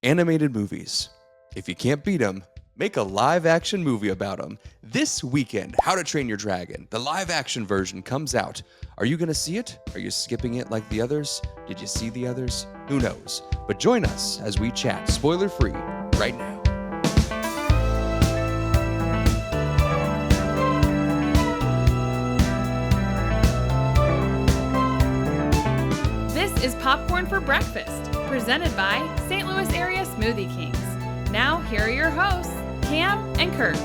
Animated movies. If you can't beat them, make a live action movie about them. This weekend, How to Train Your Dragon, the live action version comes out. Are you going to see it? Are you skipping it like the others? Did you see the others? Who knows? But join us as we chat spoiler free right now. This is Popcorn for Breakfast, presented by St. Louis Area Smoothie Kings. Now, here are your hosts, Cam and Kirk.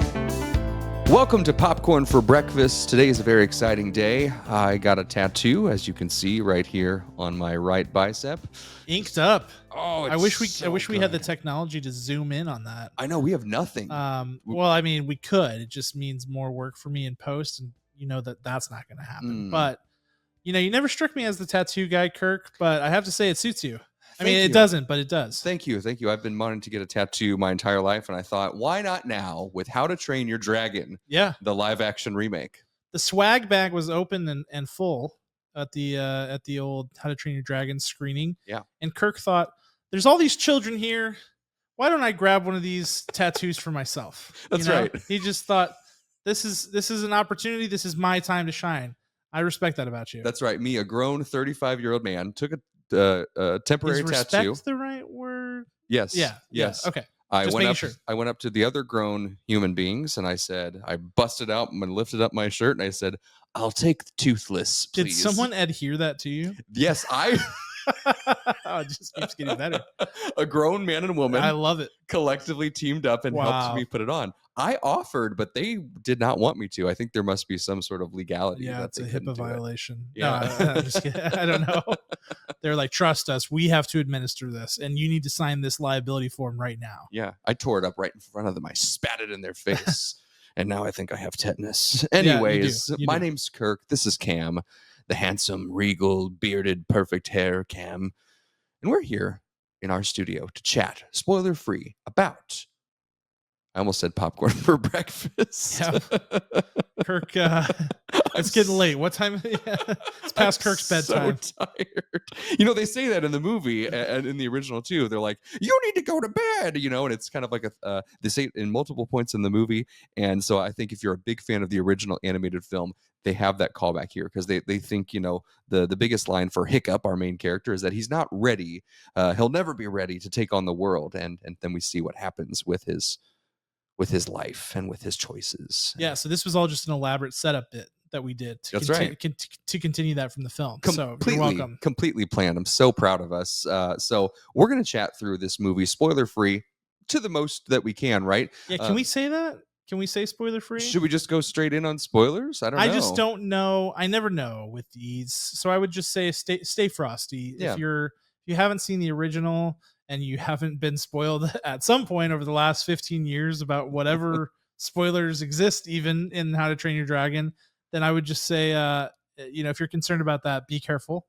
Welcome to Popcorn for Breakfast. Today is a very exciting day. I got a tattoo, as you can see right here on my right bicep. Inked up. Oh, I wish we had the technology to zoom in on that. I know, we have nothing. Well, I mean, we could. It just means more work for me in post, and you know that's not going to happen. But you know, you never struck me as the tattoo guy, Kirk. But I have to say, it suits you. I mean, it doesn't, but it does. Thank you. I've been wanting to get a tattoo my entire life, and I thought, why not now with How to Train Your Dragon? Yeah, the live-action remake. The swag bag was open and full at the old How to Train Your Dragon screening. Yeah, and Kirk thought, "There's all these children here. Why don't I grab one of these tattoos for myself?" That's right. He just thought, "This is an opportunity. This is my time to shine." I respect that about you. That's right. Me, a grown 35-year-old man, took a temporary Is tattoo. respect the right word? Yes. Yeah. Yes. Yeah. Okay. I went up to the other grown human beings, and I busted out and lifted up my shirt, and I said, "I'll take the toothless, please." Did someone adhere that to you? Yes, Oh, it just keeps getting better. A grown man and woman. I love it. Collectively teamed up and helped me put it on. I offered, but they did not want me to. I think there must be some sort of legality. Yeah, it's a HIPAA violation. Yeah. No, I'm just kidding. I don't know. They're like, "Trust us. We have to administer this, and you need to sign this liability form right now." Yeah, I tore it up right in front of them. I spat it in their face, and now I think I have tetanus. Anyways, you my do. name's Kirk. This is Cam, the handsome, regal, bearded, perfect hair Cam. And we're here in our studio to chat spoiler-free about, I almost said popcorn for breakfast. Yeah. Kirk, it's getting late. What time? It's past Kirk's bedtime. So tired. You know, they say that in the movie and in the original too. They're like, "You need to go to bed," you know, and it's kind of like they say it in multiple points in the movie. And so I think if you're a big fan of the original animated film, they have that callback here because they think, you know, the biggest line for Hiccup, our main character, is that he's not ready. He'll never be ready to take on the world. And then we see what happens with his life and with his choices. Yeah, so this was all just an elaborate setup bit that we did to, to continue that from the film. So you're welcome. Completely planned. I'm so proud of us. So we're going to chat through this movie spoiler free to the most that we can, right? Yeah, can we say that? Can we say spoiler free? Should we just go straight in on spoilers? I don't know. I just don't know. I never know with these. So I would just say stay frosty. Yeah. If you haven't seen the original and you haven't been spoiled at some point over the last 15 years about whatever spoilers exist, even in How to Train Your Dragon, then I would just say, you know, if you're concerned about that, be careful,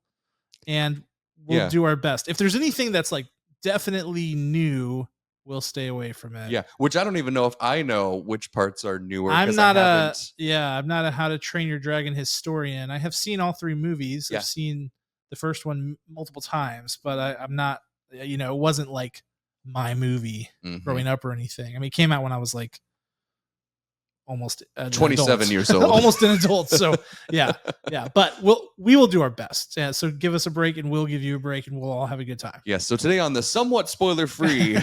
and we'll do our best. If there's anything that's like definitely new, we'll stay away from it. Yeah, which I don't even know if I know which parts are newer. I'm not a How to Train Your Dragon historian. I have seen all three movies. Yeah. I've seen the first one multiple times, but I'm not, you know, it wasn't like my movie growing up or anything. I mean, it came out when I was like almost 27 years old. Almost an adult. So yeah. But we will do our best. Yeah, so give us a break and we'll give you a break and we'll all have a good time. Yes. So today on the somewhat spoiler-free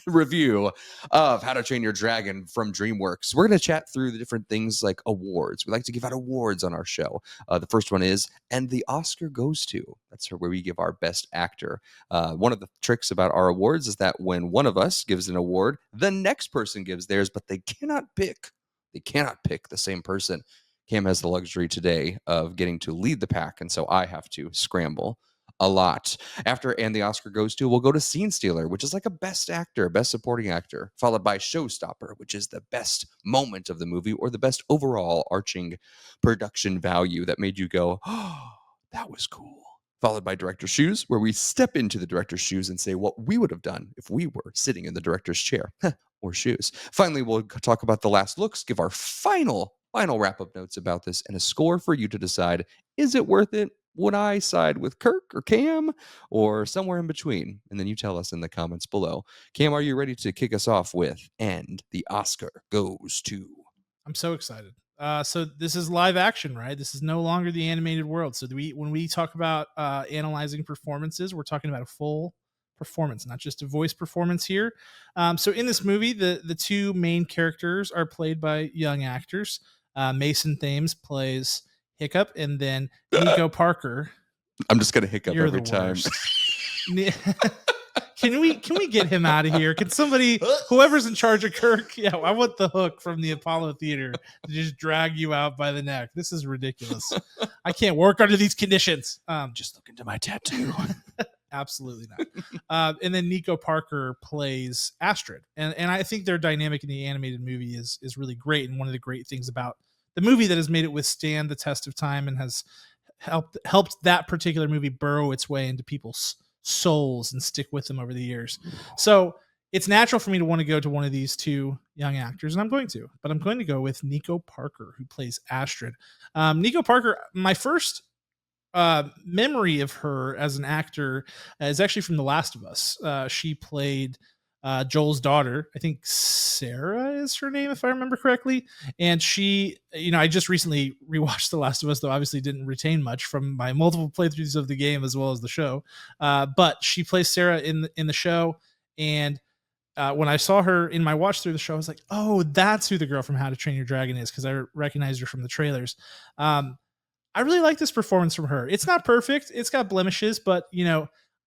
review of How to Train Your Dragon from DreamWorks, we're going to chat through the different things like awards. We like to give out awards on our show. The first one is, and the Oscar goes to. That's where we give our best actor. One of the tricks about our awards is that when one of us gives an award, the next person gives theirs, but they cannot pick the same person. Cam has the luxury today of getting to lead the pack, and so I have to scramble a lot. After and the Oscar goes to, we'll go to Scene Stealer, which is like a best actor, best supporting actor, followed by Showstopper, which is the best moment of the movie or the best overall arching production value that made you go, "Oh, that was cool." Followed by Director's Shoes, where we step into the director's shoes and say what we would have done if we were sitting in the director's chair or shoes. Finally, we'll talk about the last looks, give our final wrap-up notes about this, and a score for you to decide, is it worth it would I side with Kirk or Cam or somewhere in between? And then you tell us in the comments below. Cam, are you ready to kick us off with "And the Oscar goes to"? I'm so excited. So this is live action, right? This is no longer the animated world. So when we talk about analyzing performances, we're talking about a full performance, not just a voice performance here. So in this movie, the two main characters are played by young actors. Mason Thames plays Hiccup, and then Nico Parker. I'm just gonna hiccup You're every the time. worst. Can we get him out of here? Can somebody, whoever's in charge of Kirk, yeah, I want the Hook from the Apollo Theater to just drag you out by the neck. This is ridiculous. I can't work under these conditions. Just look into my tattoo. Absolutely not. And then Nico Parker plays Astrid, and I think their dynamic in the animated movie is really great. And one of the great things about the movie that has made it withstand the test of time and has helped that particular movie burrow its way into people's souls and stick with them over the years. So it's natural for me to want to go to one of these two young actors, and I'm going to go with Nico Parker, who plays Astrid. Nico Parker, my first memory of her as an actor is actually from The Last of Us. She played Joel's daughter. I think Sarah is her name, if I remember correctly. And she, I just recently rewatched The Last of Us, though obviously didn't retain much from my multiple playthroughs of the game as well as the show. But she plays Sarah in the show. And when I saw her in my watch through the show, I was like, oh, that's who the girl from How to Train Your Dragon is, because I recognized her from the trailers. I really like this performance from her. It's not perfect. It's got blemishes, but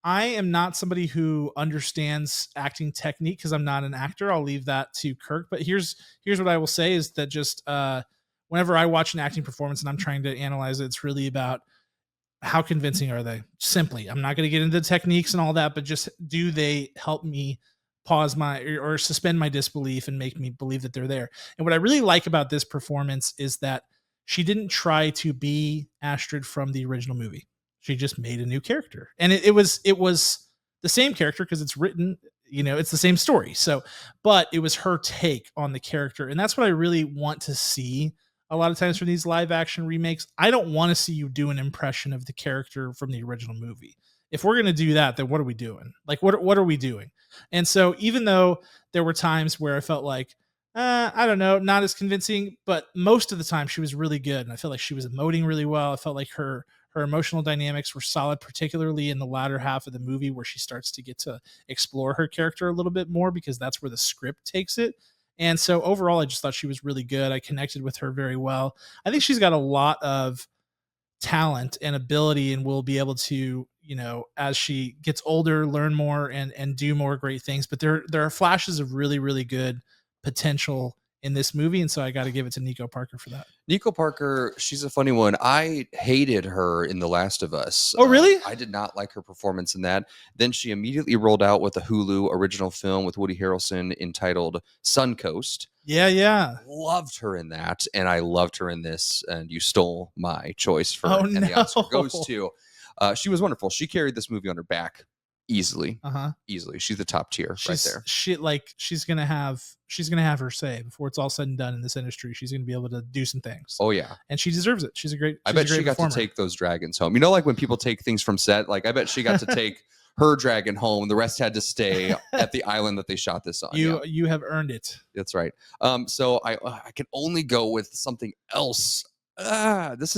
I am not somebody who understands acting technique because I'm not an actor. I'll leave that to Kirk. But here's what I will say is that just whenever I watch an acting performance and I'm trying to analyze it, it's really about how convincing are they? Simply, I'm not going to get into the techniques and all that, but just do they help me pause my or suspend my disbelief and make me believe that they're there? And what I really like about this performance is that she didn't try to be Astrid from the original movie. She just made a new character, and it was the same character because it's written, it's the same story. So, but it was her take on the character, and that's what I really want to see a lot of times from these live action remakes. I don't want to see you do an impression of the character from the original movie. If we're going to do that, then what are we doing? Like, what are we doing? And so, even though there were times where I felt like, I don't know, not as convincing, but most of the time she was really good, and I felt like she was emoting really well. I felt like her emotional dynamics were solid, particularly in the latter half of the movie where she starts to get to explore her character a little bit more because that's where the script takes it. And so overall, I just thought she was really good. I connected with her very well. I think she's got a lot of talent and ability and will be able to, as she gets older, learn more and do more great things. But there are flashes of really, really good potential in this movie, and so I got to give it to Nico Parker for that. Nico Parker, she's a funny one. I hated her in The Last of Us. Oh, really? I did not like her performance in that. Then she immediately rolled out with a Hulu original film with Woody Harrelson entitled Suncoast. Yeah. Loved her in that, and I loved her in this, and you stole my choice for Oh, and no. the Oscar goes to. She was wonderful. She carried this movie on her back. Easily. Easily. She's the top tier right there. She's gonna have her say before it's all said and done in this industry. She's gonna be able to do some things. Oh yeah. And she deserves it. I bet she got to take those dragons home. Like when people take things from set, like I bet she got to take her dragon home. The rest had to stay at the island that they shot this on. You have earned it. That's right. So I can only go with something else. This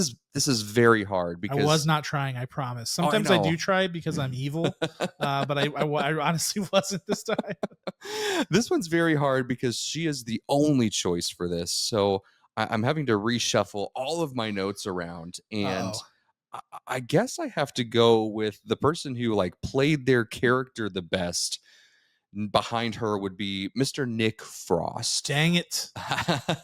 is very hard because I was not trying, I promise. Sometimes I do try because I'm evil, but I honestly wasn't this time. This one's very hard because she is the only choice for this. So I'm having to reshuffle all of my notes around, and I guess I have to go with the person who played their character the best. Behind her would be Mr. Nick Frost. Dang it.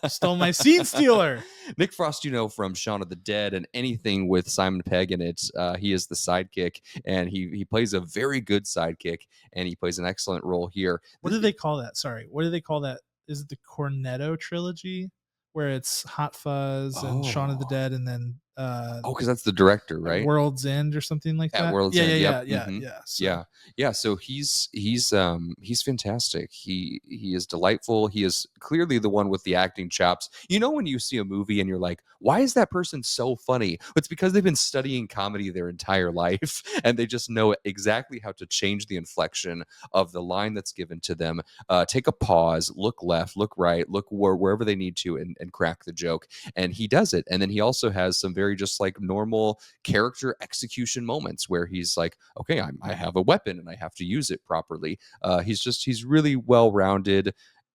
Stole my scene stealer. Nick Frost, from Shaun of the Dead and anything with Simon Pegg in it. He is the sidekick, and he plays a very good sidekick, and he plays an excellent role here. What do they call that? Sorry. What do they call that? Is it the Cornetto trilogy? Where it's Hot Fuzz and Shaun of the Dead and then Oh, because that's the director, like right? World's End or something like At that. World's Yeah, End. Yep. yeah, yeah, yeah, Mhm. yeah. So Yeah. Yeah. So he's fantastic. He is delightful. He is clearly the one with the acting chops. You know when you see a movie and you're like, why is that person so funny? It's because they've been studying comedy their entire life and they just know exactly how to change the inflection of the line that's given to them. Take a pause, look left, look right, look wherever they need to, and crack the joke. And he does it. And then he also has some very just like normal character execution moments where he's like, okay, I have a weapon and I have to use it properly. He's really well rounded.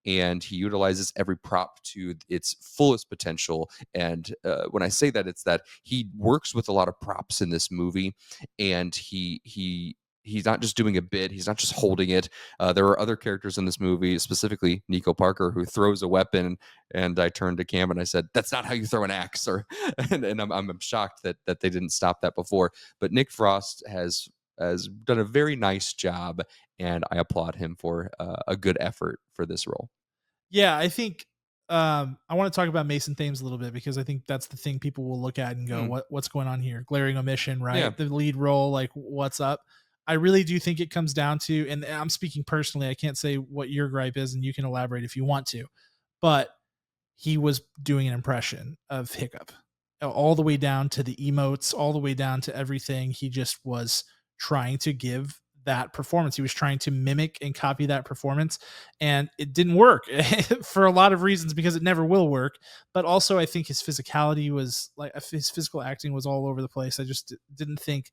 And he utilizes every prop to its fullest potential. And when I say that, it's that he works with a lot of props in this movie, and he's not just doing a bit. He's not just holding it. There are other characters in this movie, specifically Nico Parker, who throws a weapon, and I turned to Cam and I said, "That's not how you throw an axe." Or, and I'm shocked that they didn't stop that before. But Nick Frost has done a very nice job, and I applaud him for a good effort for this role. yeah, I think I want to talk about Mason Thames a little bit because I think that's the thing people will look at and go, Hmm. what's going on here? Glaring omission, right? Yeah. The lead role, like what's up? I really do think it comes down to, and I'm speaking personally, I can't say what your gripe is, and you can elaborate if you want to, but he was doing an impression of Hiccup all the way down to the emotes, all the way down to everything. He just was trying to give that performance. He was trying to mimic and copy that performance, and it didn't work for a lot of reasons because it never will work. But also, I think his physicality was like his physical acting was all over the place. I just didn't think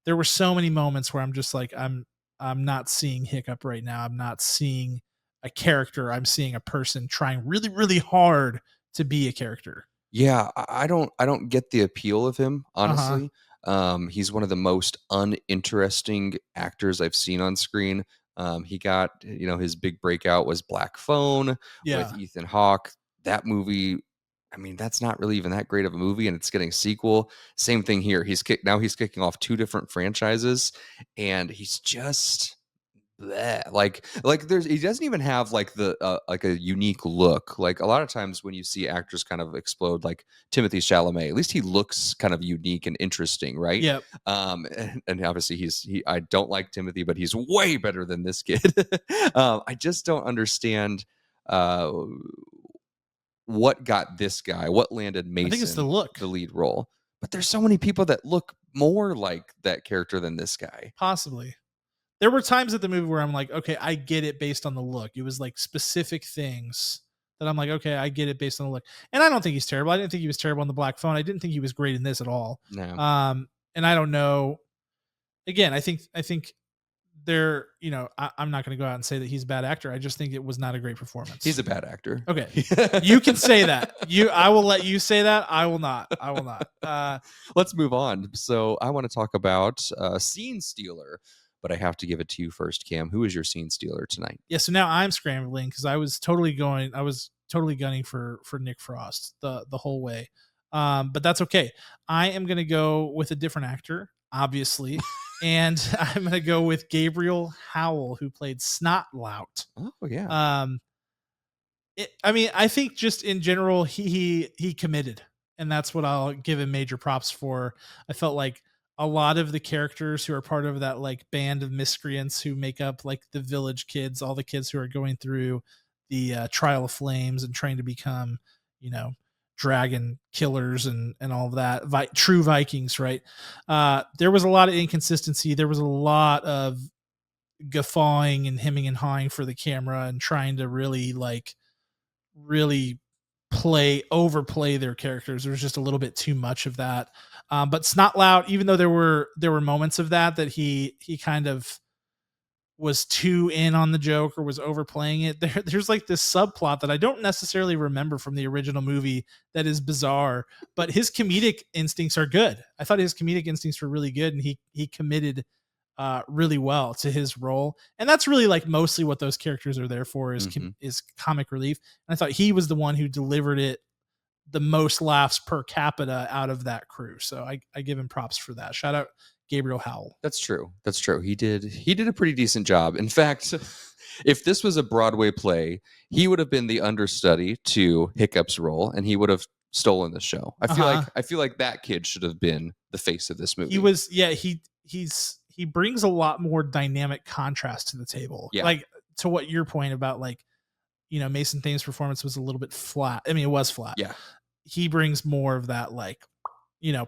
there were so many moments where I'm just like I'm not seeing Hiccup right now. I'm not seeing a character. I'm seeing a person trying really really hard to be a character. Yeah, I don't get the appeal of him, Uh-huh. honestly. He's one of the most uninteresting actors I've seen on screen. He got, his big breakout was Black Phone with Yeah. Ethan Hawke. That movie, I mean, that's not really even that great of a movie, and it's getting a sequel. Same thing here. He's kicking off two different franchises, and he's just bleh. Like there's he doesn't even have like the like a unique look. Like a lot of times when you see actors kind of explode, like Timothy Chalamet, at least he looks kind of unique and interesting, right? Yep. And obviously I don't like Timothy, but he's way better than this kid. I just don't understand uh what got this guy, what landed I think it's the Mason look. the lead role. But there's so many people that look more like that character than this guy. Possibly. There were times at the movie where I'm like, okay, I get it based on the look. It was like specific things that I'm like, okay, I get it based on the look. And I don't think he's terrible. I didn't think he was terrible on the Black Phone. I didn't think he was great in this at all. No. And I don't know. Again, I think I'm not going to go out and say that he's a bad actor. I just think it was not a great performance. He's a bad actor. Okay. You can say that. I will let you say that. I will not. I will not. Let's move on. So I want to talk about Scene Stealer, but I have to give it to you first, Cam. Who is your Scene Stealer tonight? Yeah, so now I'm scrambling because I was totally gunning for Nick Frost the whole way. But that's okay. I am gonna go with a different actor, obviously. And I'm gonna go with Gabriel Howell, who played Snot Lout. Oh yeah. I mean, I think just in general, he committed, and that's what I'll give him major props for. I felt like a lot of the characters who are part of that like band of miscreants who make up like the village kids, all the kids who are going through the trial of flames and trying to become, you know, dragon killers and all of that, true Vikings, right? There was a lot of inconsistency. There was a lot of guffawing and hemming and hawing for the camera and trying to really overplay their characters. There was just a little bit too much of that. But Snot Loud, even though there were moments of that he kind of was too in on the joke or was overplaying it. There's like this subplot that I don't necessarily remember from the original movie that is bizarre, but his comedic instincts are good. I thought his comedic instincts were really good, and he committed really well to his role, and that's really like mostly what those characters are there for is comic relief. And I thought he was the one who delivered it the most laughs per capita out of that crew. So I give him props for that. Shout out Gabriel Howell. That's true. That's true. He did a pretty decent job. In fact, if this was a Broadway play, he would have been the understudy to Hiccup's role, and he would have stolen the show. Uh-huh. I feel like that kid should have been the face of this movie. He was, yeah, he brings a lot more dynamic contrast to the table. Yeah. Like, to what your point about, like, Mason Thames' performance was a little bit flat. I mean, it was flat. Yeah. He brings more of that, like,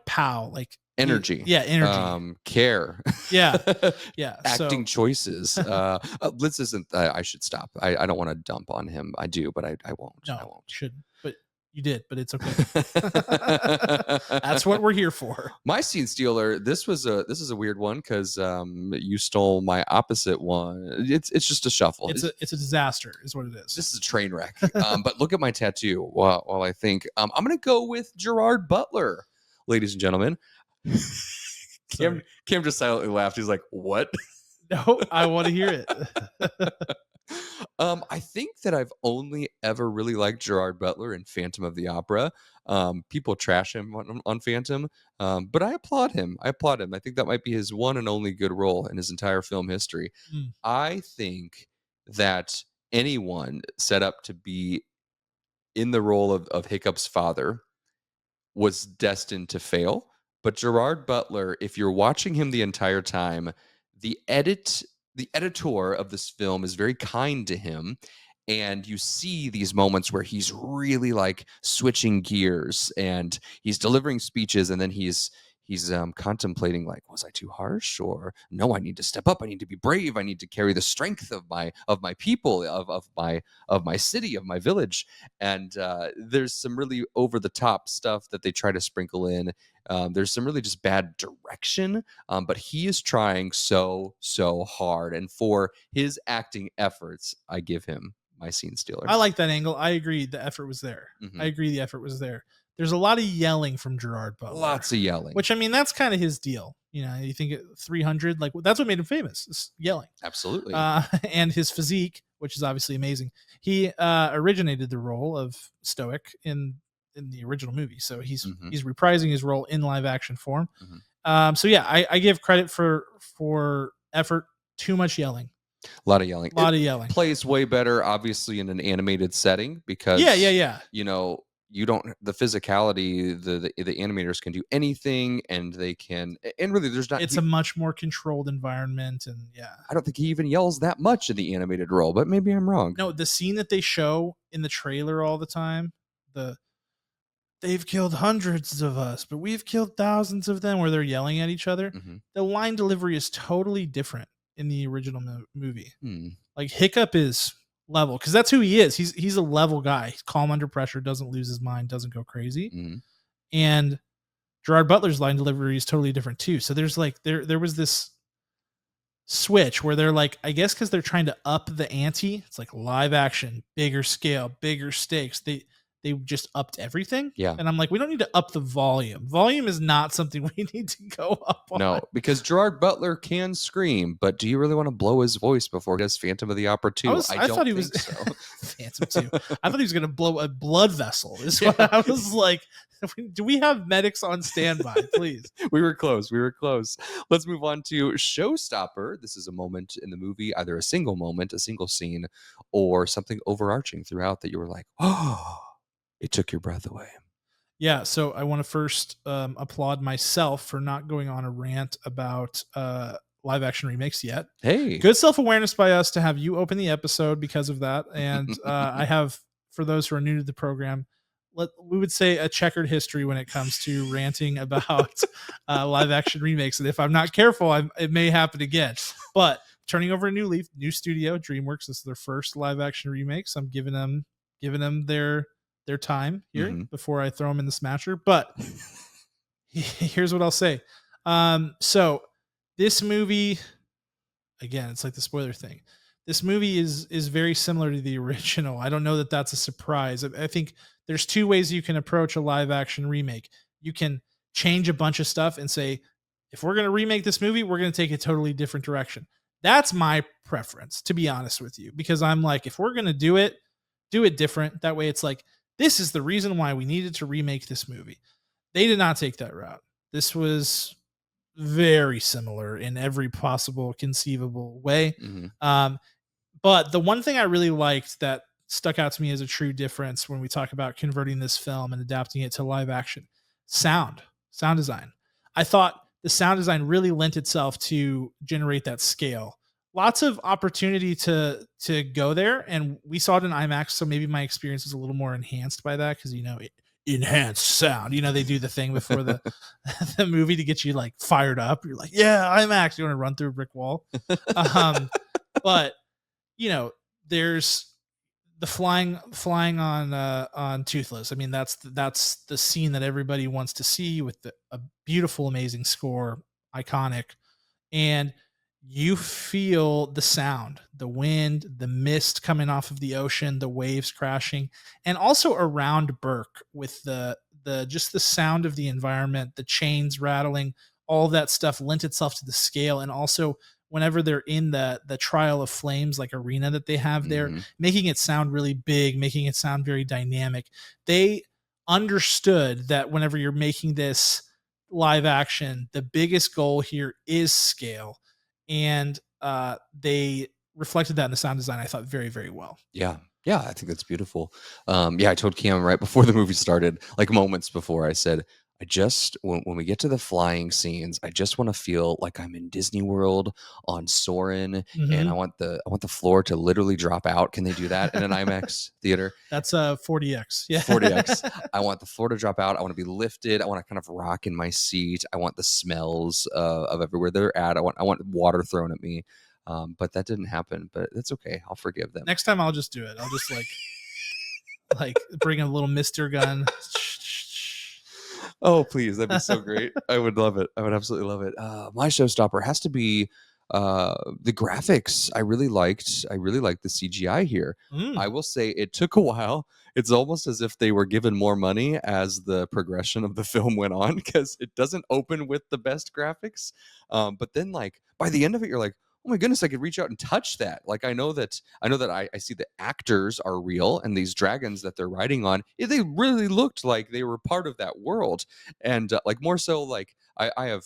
pow, like Energy. Yeah, energy. Care. Yeah. Yeah. Acting choices. This isn't. I should stop. I don't want to dump on him. I do, but I won't. No, I won't. shouldn't. But you did, but it's okay. That's what we're here for. My scene stealer. This is a weird one because you stole my opposite one. It's just a shuffle. It's a disaster, is what it is. This is a train wreck. But look at my tattoo. While I think I'm gonna go with Gerard Butler, ladies and gentlemen. Cam just silently laughed. He's like, "What?" No, I want to hear it. I think that I've only ever really liked Gerard Butler in Phantom of the Opera. People trash him on Phantom, but I applaud him. I think that might be his one and only good role in his entire film history. Mm. I think that anyone set up to be in the role of Hiccup's father was destined to fail. But Gerard Butler, if you're watching him the entire time, the editor of this film is very kind to him. And you see these moments where he's really like switching gears and he's delivering speeches, and then he's contemplating, like, was I too harsh? Or no, I need to step up. I need to be brave. I need to carry the strength of my people, of my city, of my village. And there's some really over the top stuff that they try to sprinkle in. There's some really just bad direction, but he is trying so hard. And for his acting efforts, I give him my scene stealer. I like that angle. I agree. The effort was there. Mhm. I agree. The effort was there. There's a lot of yelling from Gerard Butler. Lots of yelling. Which, I mean, that's kind of his deal. You think 300, like, that's what made him famous, is yelling. Absolutely. And his physique, which is obviously amazing. He originated the role of Stoic in the original movie. So he's reprising his role in live action form. So yeah, I give credit for effort. Too much yelling. A lot of yelling. It plays way better, obviously, in an animated setting because yeah. You don't, the physicality, the animators can do anything, and they can, and really there's not, it's a much more controlled environment. And yeah, I don't think he even yells that much in the animated role, but maybe I'm wrong. No, the scene that they show in the trailer all the time, they've killed hundreds of us, but we've killed thousands of them, where they're yelling at each other. The line delivery is totally different in the original movie. Like, Hiccup is level, because that's who he is. He's a level guy. He's calm under pressure, doesn't lose his mind, doesn't go crazy. And Gerard Butler's line delivery is totally different too. So there's like there was this switch where they're like, I guess because they're trying to up the ante, it's like live action, bigger scale, bigger stakes. They just upped everything. Yeah. And I'm like, we don't need to up the volume. Volume is not something we need to go up on. No, because Gerard Butler can scream, but do you really want to blow his voice before he does Phantom of the Opera 2? I thought he was so. Phantom 2. I thought he was going to blow a blood vessel. Is what I was like, do we have medics on standby, please? We were close. Let's move on to Showstopper. This is a moment in the movie, either a single moment, a single scene, or something overarching throughout that you were like, oh, it took your breath away. Yeah, so I want to first applaud myself for not going on a rant about live action remakes yet. Hey, good self-awareness by us to have you open the episode because of that. And I have, for those who are new to the program, we would say a checkered history when it comes to ranting about live action remakes. And if I'm not careful, it may happen again. But turning over a new leaf, new studio, DreamWorks, this is their first live action remake. So I'm giving them their time here before I throw them in the smasher. But here's what I'll say. So this movie, again, it's like the spoiler thing. This movie is very similar to the original. I don't know that that's a surprise. I think there's two ways you can approach a live action remake. You can change a bunch of stuff and say, if we're going to remake this movie, we're going to take a totally different direction. That's my preference, to be honest with you, because I'm like, if we're going to do it different. That way it's like, this is the reason why we needed to remake this movie. They did not take that route. This was very similar in every possible conceivable way. But the one thing I really liked that stuck out to me as a true difference when we talk about converting this film and adapting it to live action. Sound design. I thought the sound design really lent itself to generate that scale. Lots of opportunity to go there, and we saw it in IMAX, so maybe my experience was a little more enhanced by that because enhanced sound. They do the thing before the the movie to get you like fired up. You're like, yeah, IMAX. You want to run through a brick wall. But there's the flying on Toothless. I mean, that's the scene that everybody wants to see with a beautiful, amazing score, iconic, and you feel the sound, the wind, the mist coming off of the ocean, the waves crashing, and also around Burke with the just the sound of the environment, the chains rattling, all of that stuff lent itself to the scale. And also whenever they're in the Trial of Flames like arena that they have there, making it sound really big, making it sound very dynamic. They understood that whenever you're making this live action, the biggest goal here is scale. And they reflected that in the sound design, I thought, very, very well. Yeah. Yeah, I think that's beautiful. I told Cam right before the movie started, like moments before, I said, when we get to the flying scenes, I just want to feel like I'm in Disney World on Soarin', and I want the floor to literally drop out. Can they do that in an IMAX theater? That's a 40X. Yeah. 40X. I want the floor to drop out. I want to be lifted. I want to kind of rock in my seat. I want the smells of everywhere they're at. I want water thrown at me. But that didn't happen. But that's okay. I'll forgive them. Next time I'll just do it. I'll just like bring a little mister gun. Oh, please. That'd be so great. I would love it. I would absolutely love it. My showstopper has to be the graphics. I really liked the CGI here. I will say it took a while. It's almost as if they were given more money as the progression of the film went on, because it doesn't open with the best graphics. But then like by the end of it, you're like, oh my goodness, I could reach out and touch that. Like I know that I see the actors are real, and these dragons that they're riding on, they really looked like they were part of that world. And like more so, like I have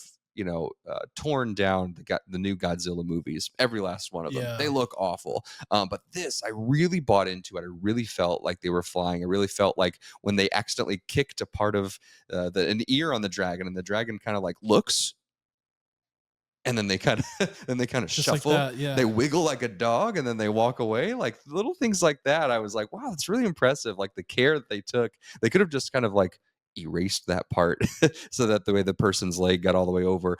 torn down the new Godzilla movies, every last one of them. Yeah. They look awful. But this, I really bought into it. I really felt like they were flying. I really felt like when they accidentally kicked a part of an ear on the dragon, and the dragon kind of like looks, and then they kind of shuffle. Like that, yeah. They wiggle like a dog, and then they walk away. Like little things like that. I was like, wow, it's really impressive. Like the care that they took. They could have just kind of like erased that part so that the way the person's leg got all the way over.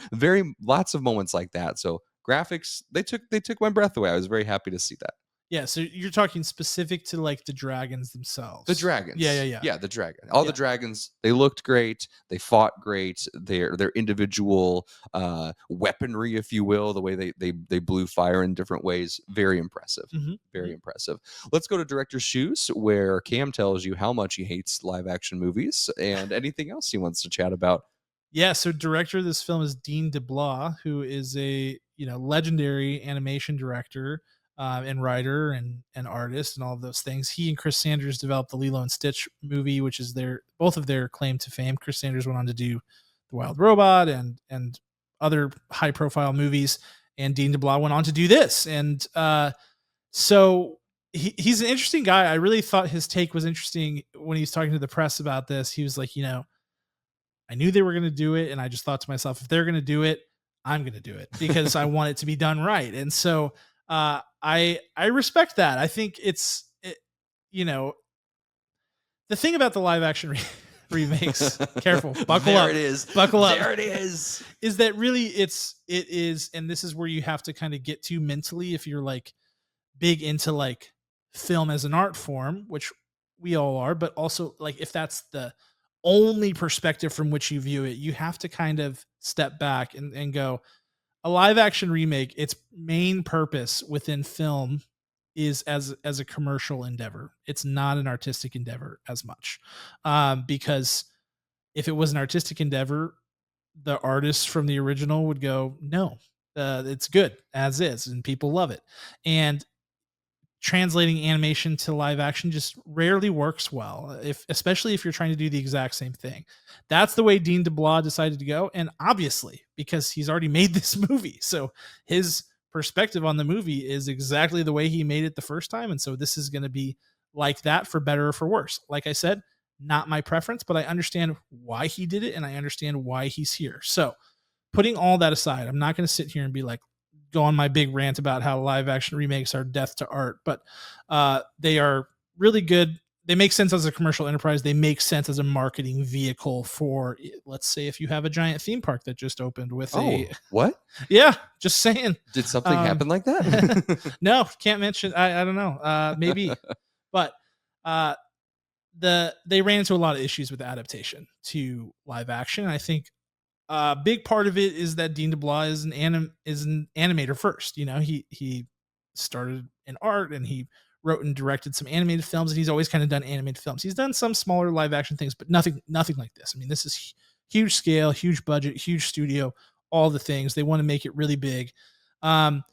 Lots of moments like that. So graphics, they took my breath away. I was very happy to see that. Yeah, so you're talking specific to like the dragons themselves. The dragons. Yeah. Yeah, the dragon. All the dragons, they looked great. They fought great. Their individual weaponry, if you will, the way they blew fire in different ways, very impressive. Very impressive. Let's go to director's shoes, where Cam tells you how much he hates live action movies and anything else he wants to chat about. Yeah, so director of this film is Dean DeBlois, who is a legendary animation director. And writer and artist and all of those things. He and Chris Sanders developed the Lilo and Stitch movie, which is both of their claim to fame. Chris Sanders went on to do The Wild Robot and other high profile movies, and Dean DeBlois went on to do this. And so he's an interesting guy. I really thought his take was interesting when he was talking to the press about this. He was like, I knew they were going to do it, and I just thought to myself, if they're going to do it, I'm going to do it because I want it to be done right. And so I respect that. I think the thing about the live action remakes, careful, buckle there up. It is. Buckle up. There it is. Is that really it is, and this is where you have to kind of get to mentally if you're like big into like film as an art form, which we all are, but also like if that's the only perspective from which you view it, you have to kind of step back and go, a live action remake, its main purpose within film is as a commercial endeavor. It's not an artistic endeavor as much. Because if it was an artistic endeavor, the artists from the original would go, no, it's good as is, and people love it. And translating animation to live action just rarely works well, especially if you're trying to do the exact same thing. That's the way Dean DeBlois decided to go, and obviously because he's already made this movie, so his perspective on the movie is exactly the way he made it the first time, and so this is going to be like that, for better or for worse. Like I said, not my preference, but I understand why he did it and I understand why he's here. So, putting all that aside, I'm not going to sit here and be like, go on my big rant about how live action remakes are death to art, but they are really good. They make sense as a commercial enterprise. They make sense as a marketing vehicle for, let's say, if you have a giant theme park that just opened with what? Yeah, just saying. Did something happen like that? No, can't mention. I don't know. Maybe, but they ran into a lot of issues with the adaptation to live action. I think a big part of it is that Dean DeBlois is an animator first. You know, he started in art and he wrote and directed some animated films, and he's always kind of done animated films. He's done some smaller live action things, but nothing like this. I mean, this is huge scale, huge budget, huge studio, all the things. They want to make it really big. Ran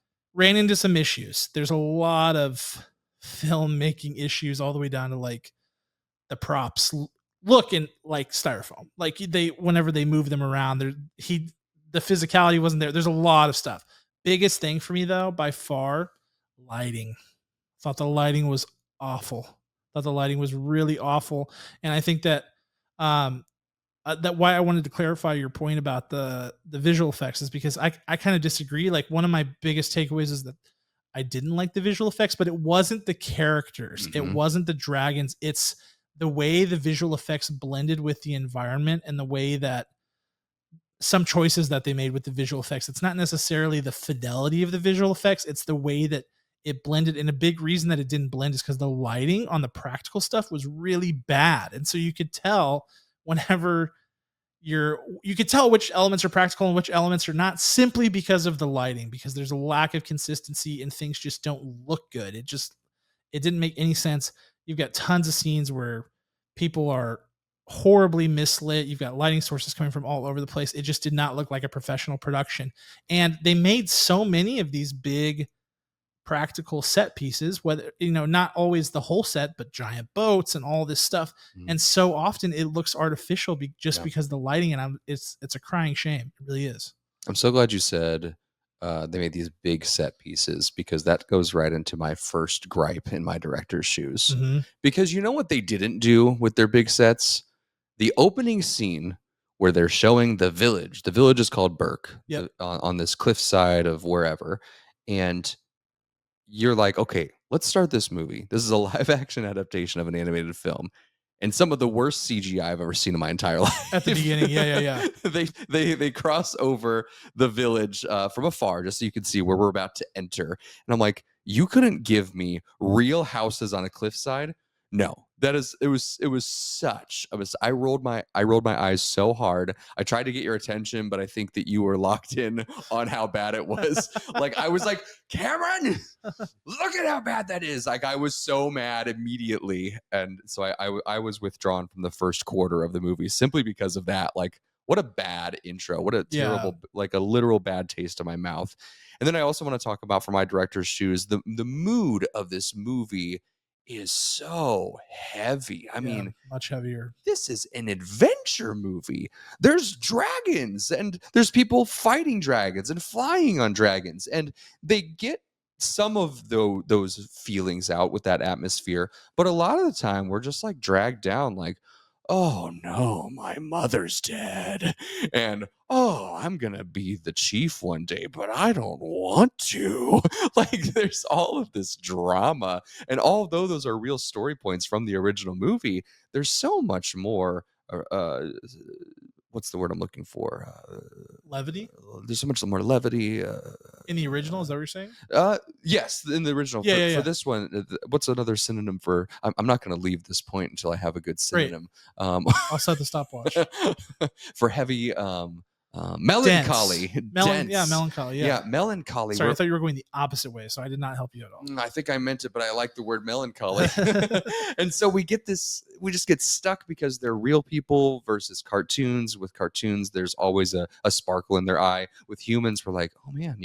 into some issues. There's a lot of filmmaking issues all the way down to like the props looking like styrofoam. Like whenever they move them around, the physicality wasn't there. There's a lot of stuff. Biggest thing for me though, by far, lighting. Thought the lighting was awful. Thought the lighting was really awful. And I think that that why I wanted to clarify your point about the visual effects is because I kind of disagree. Like, one of my biggest takeaways is that I didn't like the visual effects, but it wasn't the characters. It wasn't the dragons. It's the way the visual effects blended with the environment and the way that some choices that they made with the visual effects. It's not necessarily the fidelity of the visual effects. It's the way that it blended. And a big reason that it didn't blend is because the lighting on the practical stuff was really bad. And so you could tell whenever you could tell which elements are practical and which elements are not, simply because of the lighting, because there's a lack of consistency and things just don't look good. It didn't make any sense. You've got tons of scenes where people are horribly mislit. You've got lighting sources coming from all over the place. It just did not look like a professional production. And they made so many of these big practical set pieces, whether, not always the whole set, but giant boats and all this stuff. And so often it looks artificial because of the lighting. And it's a crying shame. It really is. I'm so glad you said they made these big set pieces, because that goes right into my first gripe in my director's shoes. Because you know what they didn't do with their big sets? The opening scene where they're showing the village. The village is called Burke, on this cliffside of wherever. And you're like, okay, let's start this movie. This is a live action adaptation of an animated film, and some of the worst CGI I've ever seen in my entire life. At the beginning, yeah. They cross over the village from afar, just so you can see where we're about to enter. And I'm like, you couldn't give me real houses on a cliffside? No, it was such. I rolled my eyes so hard. I tried to get your attention, but I think that you were locked in on how bad it was. Like, I was like, Cameron, look at how bad that is. Like, I was so mad immediately. And so I was withdrawn from the first quarter of the movie simply because of that. Like, what a bad intro. What a terrible, like a literal bad taste in my mouth. And then I also want to talk about, from my director's shoes, the mood of this movie is so heavy. I mean, much heavier. This is an adventure movie. There's dragons, and there's people fighting dragons and flying on dragons, and they get some of those feelings out with that atmosphere. But a lot of the time, we're just like dragged down, like, oh no, my mother's dead, and oh, I'm gonna be the chief one day, but I don't want to. Like, there's all of this drama, and although those are real story points from the original movie, there's so much more what's the word I'm looking for? Levity? There's so much more levity. In the original, is that what you're saying? Yes, in the original. For this one, what's another synonym for... I'm not going to leave this point until I have a good synonym. I'll set the stopwatch. For heavy... melancholy. Melancholy. Yeah, melancholy. Sorry, I thought you were going the opposite way, so I did not help you at all. I think I meant it, but I like the word melancholy. And so we just get stuck because they're real people versus cartoons. With cartoons, there's always a sparkle in their eye. With humans, we're like, oh man,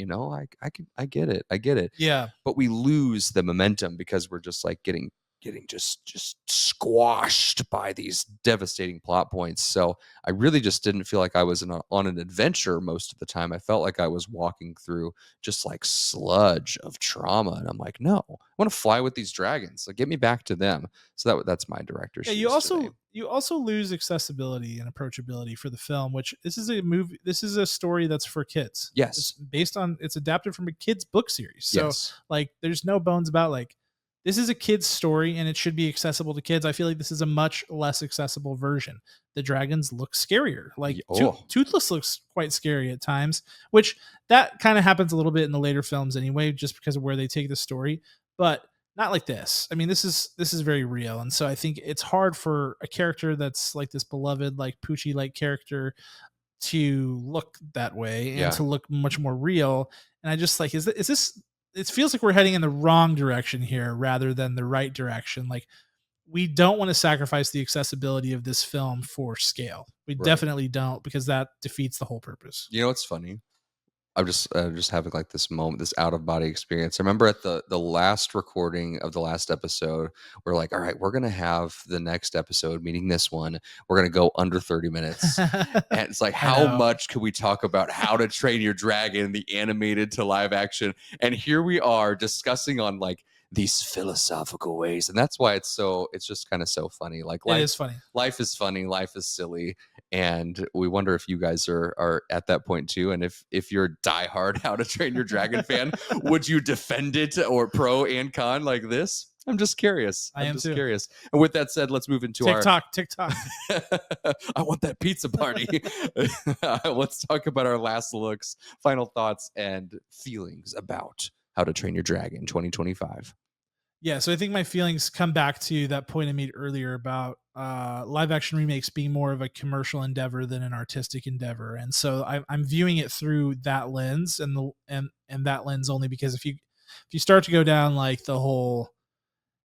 I get it. Yeah. But we lose the momentum because we're just like getting getting just squashed by these devastating plot points. So I really just didn't feel like I was on an adventure most of the time. I felt like I was walking through just like sludge of trauma, and I'm like, no, I want to fly with these dragons. Like, get me back to them. So that's my director's Yeah, shoes today. you also lose accessibility and approachability for the film, which this is a movie. This is a story that's for kids. Yes. It's adapted from a kid's book series. So Yes. like, there's no bones about like, this is a kid's story and it should be accessible to kids. I feel like this is a much less accessible version. The dragons look scarier. Like Toothless looks quite scary at times, which that kind of happens a little bit in the later films anyway, just because of where they take the story. But not like this. I mean, this is very real, and so I think it's hard for a character that's like this beloved, like Poochie like character to look that way and Yeah. to look much more real. And I just like, is this? It feels like we're heading in the wrong direction here rather than the right direction. Like, we don't want to sacrifice the accessibility of this film for scale. We Right. definitely don't, because that defeats the whole purpose. You know what's funny? I'm just having like this moment, this out of body experience. I remember at the last recording of the last episode, we're like, all right, we're gonna have the next episode, meaning this one, we're gonna go under 30 minutes. And it's like, how much can we talk about How to Train Your Dragon, the animated to live action? And here we are discussing on like these philosophical ways, and that's why it's just kind of so funny. Like, It is funny. Life is funny, life is silly, and we wonder if you guys are at that point too. And if you're diehard How to Train Your Dragon fan, would you defend it or pro and con like this? I'm just curious. I am just too. curious. And with that said, let's move into TikTok. I want that pizza party. Let's talk about our last looks, final thoughts, and feelings about How to Train Your Dragon 2025. Yeah, so I think my feelings come back to that point I made earlier about live action remakes being more of a commercial endeavor than an artistic endeavor, and so I'm viewing it through that lens, and that lens only because if you start to go down like the whole,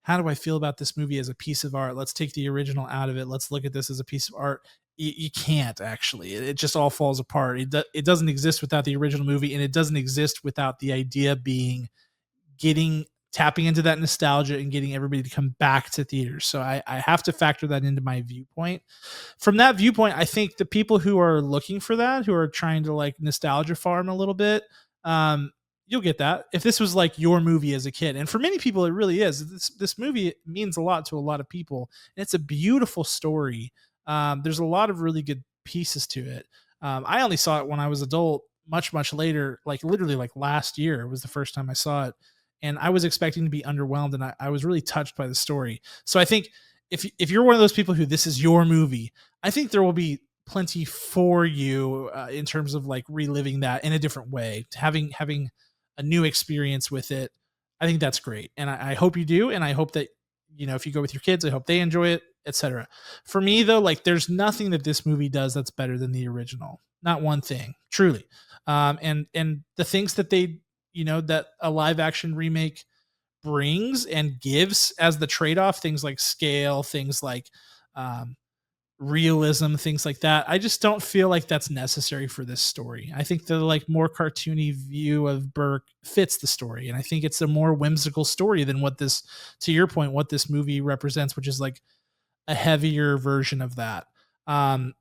how do I feel about this movie as a piece of art? Let's take the original out of it. Let's look at this as a piece of art. You can't actually. It just all falls apart. It doesn't exist without the original movie, and it doesn't exist without the idea being tapping into that nostalgia and getting everybody to come back to theaters. So I have to factor that into my viewpoint. From that viewpoint, I think the people who are looking for that, who are trying to like nostalgia farm a little bit, you'll get that. If this was like your movie as a kid, and for many people it really is. This movie means a lot to a lot of people, and it's a beautiful story. There's a lot of really good pieces to it. I only saw it when I was adult, much later, like literally like last year was the first time I saw it. And I was expecting to be underwhelmed, and I was really touched by the story. So I think if you're one of those people who this is your movie, I think there will be plenty for you in terms of like reliving that in a different way, having a new experience with it. I think that's great, and I hope you do, and I hope that, you know, if you go with your kids, I hope they enjoy it, etc. For me though, like, there's nothing that this movie does that's better than the original. Not one thing, truly. And the things that they, you know, that a live action remake brings and gives as the trade-off, things like scale, things like realism, things like that, I just don't feel like that's necessary for this story. I think the like more cartoony view of Burke fits the story, and I think it's a more whimsical story than what this, to your point, what this movie represents, which is like a heavier version of that,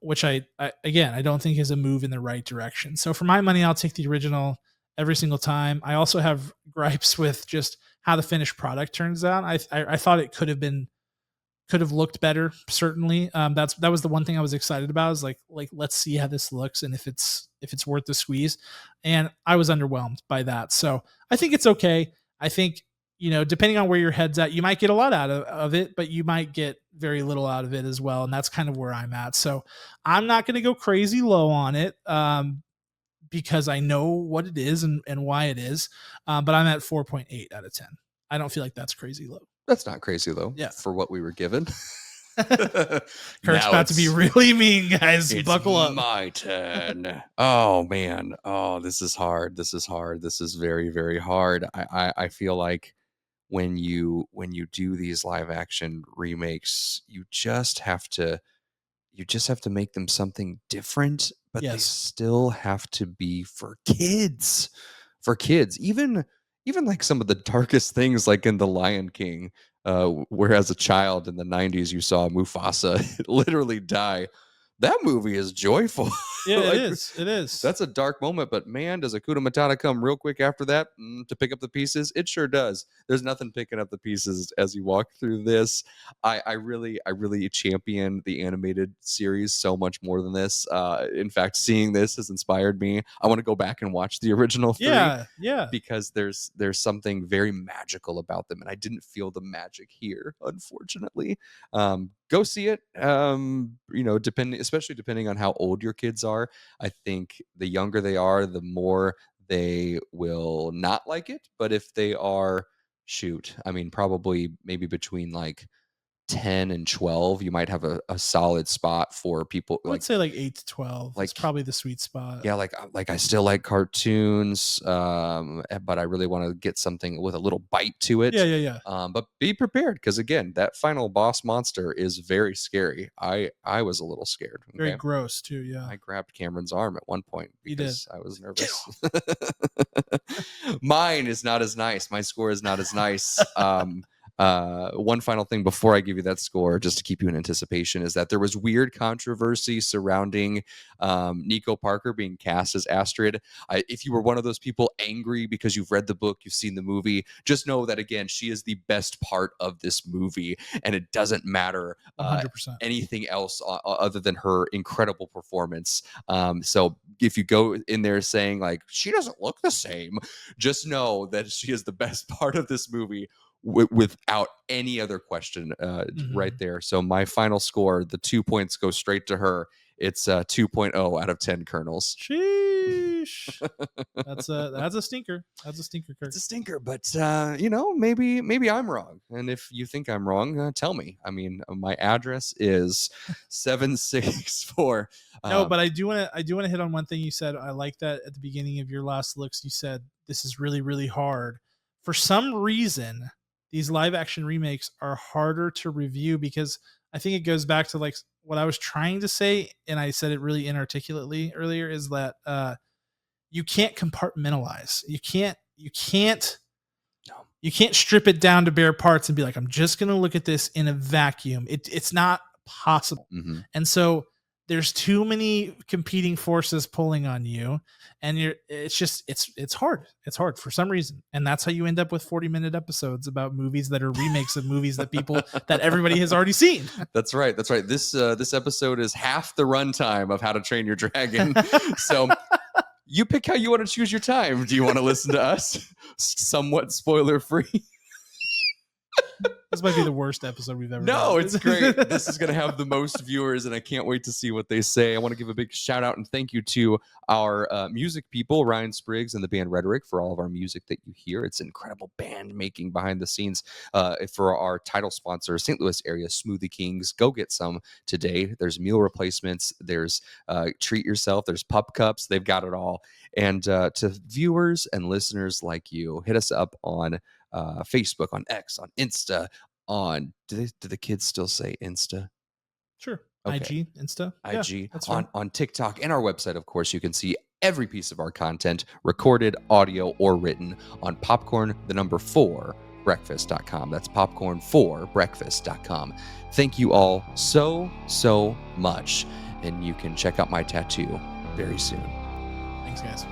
which I again, I don't think is a move in the right direction. So for my money, I'll take the original every single time. I also have gripes with just how the finished product turns out. I thought it could have looked better. Certainly, that was the one thing I was excited about. Is like let's see how this looks and if it's worth the squeeze. And I was underwhelmed by that. So I think it's okay. I think, you know, depending on where your head's at, you might get a lot out of it, but you might get very little out of it as well. And that's kind of where I'm at. So I'm not going to go crazy low on it. Because I know what it is and why it is. But I'm at 4.8 out of 10. I don't feel like that's crazy low. That's not crazy low. Yeah. For what we were given. Kurt's about to be really mean, guys. Buckle up. My turn. Oh man. Oh, this is hard. This is very, very hard. I feel like when you do these live action remakes, you just have to make them something different, but they Yes. still have to be for kids. Even even like some of the darkest things, like in The Lion King, where as a child in the 90s you saw Mufasa literally die. That movie is joyful. Yeah, it Like, is. It is. that's a dark moment, but man, does Hakuna Matata come real quick after that to pick up the pieces? It sure does. There's nothing picking up the pieces as you walk through this. I really champion the animated series so much more than this. In fact, seeing this has inspired me. I want to go back and watch the original 3 Yeah, yeah. because there's something very magical about them, and I didn't feel the magic here, unfortunately. Go see it. Especially depending on how old your kids are. I think the younger they are, the more they will not like it. But if they are, shoot, I mean, probably maybe between like 10 and 12, you might have a solid spot for people I would like say like 8 to 12. like It's probably the sweet spot. yeah, like I still like cartoons, but I really want to get something with a little bite to it. Yeah, yeah, yeah. But be prepared because again, that final boss monster is very scary. I was a little scared. Very Okay, gross too. Yeah. I grabbed Cameron's arm at one point You did. because I was nervous. Mine is not as nice. My score is not as nice. One final thing before I give you that score, just to keep you in anticipation, is that there was weird controversy surrounding Nico Parker being cast as Astrid. If you were one of those people angry because you've read the book, you've seen the movie, just know that again, she is the best part of this movie, and it doesn't matter 100%. anything else other than her incredible performance. So if you go in there saying like she doesn't look the same, just know that she is the best part of this movie without any other question right there. So my final score, the 2 points go straight to her. It's 2.0 out of 10 kernels. Sheesh. That's a stinker. That's a stinker, Kirk. It's a stinker, but maybe I'm wrong. And if you think I'm wrong, tell me. I mean, my address is 764. No, but I do want to hit on one thing you said. I like that at the beginning of your last looks, you said this is really, really hard. For some reason, these live action remakes are harder to review because I think it goes back to like what I was trying to say, and I said it really inarticulately earlier, is that you can't compartmentalize. You can't strip it down to bare parts and be like, I'm just gonna look at this in a vacuum. It's not possible. Mm-hmm. And so there's too many competing forces pulling on you, and it's hard. It's hard for some reason, and that's how you end up with 40-minute episodes about movies that are remakes of movies that everybody has already seen. That's right. This episode is half the runtime of How to Train Your Dragon. So you pick how you want to choose your time. Do you want to listen to us somewhat spoiler free? This might be the worst episode we've ever No, done. it's great. This is going to have the most viewers, and I can't wait to see what they say. I want to give a big shout out and thank you to our music people, Ryan Spriggs and the band Rhetoric, for all of our music that you hear. It's incredible band making behind the scenes. For our title sponsor, St. Louis area Smoothie Kings, go get some today. There's meal replacements. There's treat yourself. There's pup cups. They've got it all. And to viewers and listeners like you, hit us up on Facebook, on X, on Insta, on do the kids still say Insta? Sure. Okay. IG, Insta. IG, yeah, that's fine. on TikTok and our website, of course, you can see every piece of our content, recorded, audio, or written on popcorn4breakfast.com. That's popcorn4breakfast.com. Thank you all so much. And you can check out my tattoo very soon. Thanks, guys.